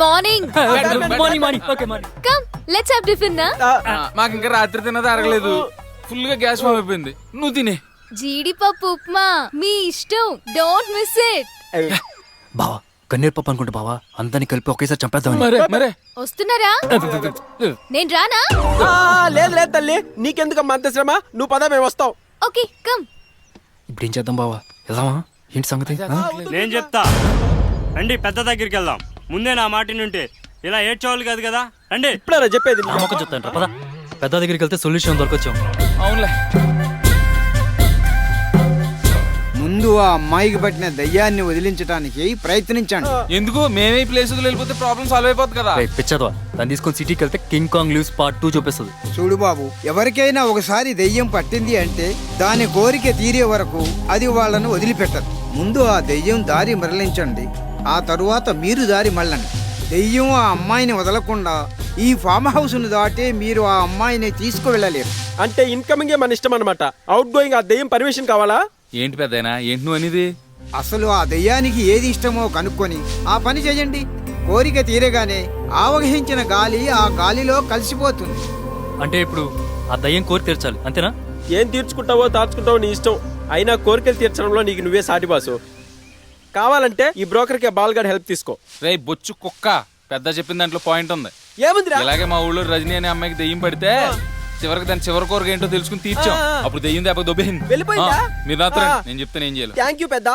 Morning. Morning. Come let's have tiffin నా. మాకు ఇంకా రాత్రి తిన్నది అరగలేదు, ఫుల్ గా గ్యాస్ ఫామ్ అయిపోయింది. నువ్వు తినే. జీడిపప్పు ఉప్మా మీ ఇష్టం, డోంట్ మిస్ ఇట్. బావా కన్నీరు పప్పు అనుకుంటా బావా, అందరినీ కలిపి ఒకేసారి చంపేద్దాం. మరే వస్తున్నారా? నేను రానా? లేదు లేదు తల్లి, నీకెందుకమ్మా అంత శ్రమ, నువ్వు పద, మేము వస్తాం. Okay come. ఇప్పుడు ఏం చేద్దాం బావా, వెళ్దామా? ఏంటి సంగతి? నేను చెప్తా రండి, పెద్ద దగ్గరికి వెళ్దాం. ముందే నా మాట ఉంటే ఇలా ఏడ్చేవాళ్ళు కాదు కదా. రండి. ఇప్పుడే చెప్పేది. నా మొక్క చెప్తాను పదా, పెద్ద దగ్గరికి వెళ్తే సొల్యూషన్ దొరకొచ్చాం. అవునులే. ముందు ఆ అమ్మాయికి పట్టిన దయ్యాన్ని వదిలించడానికి ప్రయత్నించండి. ఎందుకు మేమే ఈ ప్లేస్ వెళ్ళిపోతే ప్రాబ్లం సాల్వ్ అయిపోతుంది కదా. పిచ్చదవా, దాన్ని తీసుకొని సిటీకి వెళ్తే కింగ్ కాంగ్ లీవ్స్ పార్ట్ 2 చూపిస్తుంది. చూడు బాబు, ఎవరికైనా ఒకసారి దెయ్యం పట్టింది అంటే దాని కోరిక తీరే వరకు అది వాళ్ళను వదిలిపెట్టదు. ముందు ఆ దెయ్యం దారి మరలించండి, ఆ తరువాత మీరు దారి మళ్ళండి. దెయ్యం ఆ అమ్మాయిని వదలకుండా ఈ ఫామ్ హౌస్ ను దాటే మీరు ఆ అమ్మాయిని తీసుకువెళ్ళలేరు. అంటే ఇన్కమింగ్ మన ఇష్టం అనమాట, అవుట్ గోయింగ్ ఆ దెయ్యం పర్మిషన్ కావాలా? ఏంటి పెద్దయినా, ఏంటి నువ్వు అనేది? అసలు ఆ దెయ్యానికి ఏది ఇష్టమో కనుక్కొని ఆ పని చేయండి. కోరిక తీరగానే ఆవహించిన గాలి ఆ గాలిలో కలిసిపోతుంది. అంటే ఇప్పుడు ఆ దయ్యం కోరి తీర్చాలి అంతేనా? ఏం తీర్చుకుంటావో దాచుకుంటావో నీ ఇష్టం, అయినా కోరికలు తీర్చడంలో నీకు నువ్వే సాటి బాసు. కావాలంటే ఈ బ్రోకర్ కి బాల్ గడ్ హెల్ప్ తీసుకో. రే బొచ్చు కుక్క, పెద్ద చెప్పిన దాంట్లో పాయింట్ ఉంది. ఏముందిరా? ఇలాగే మా ఊళ్ళో రజనీ అనే అమ్మాయికి దెయ్యం పడితే చివరికి దాని చివరి కోరిక ఏంటో తెలుసుకుని తీర్చాం. అప్పుడు దెయ్యం దెబ్బ దొబ్బేసింది. వెళ్ళిపోయిందా? మీరు నాతో రండి, నేను చెప్తాను ఏం చేయాలి. థ్యాంక్ యూ పెద్ద.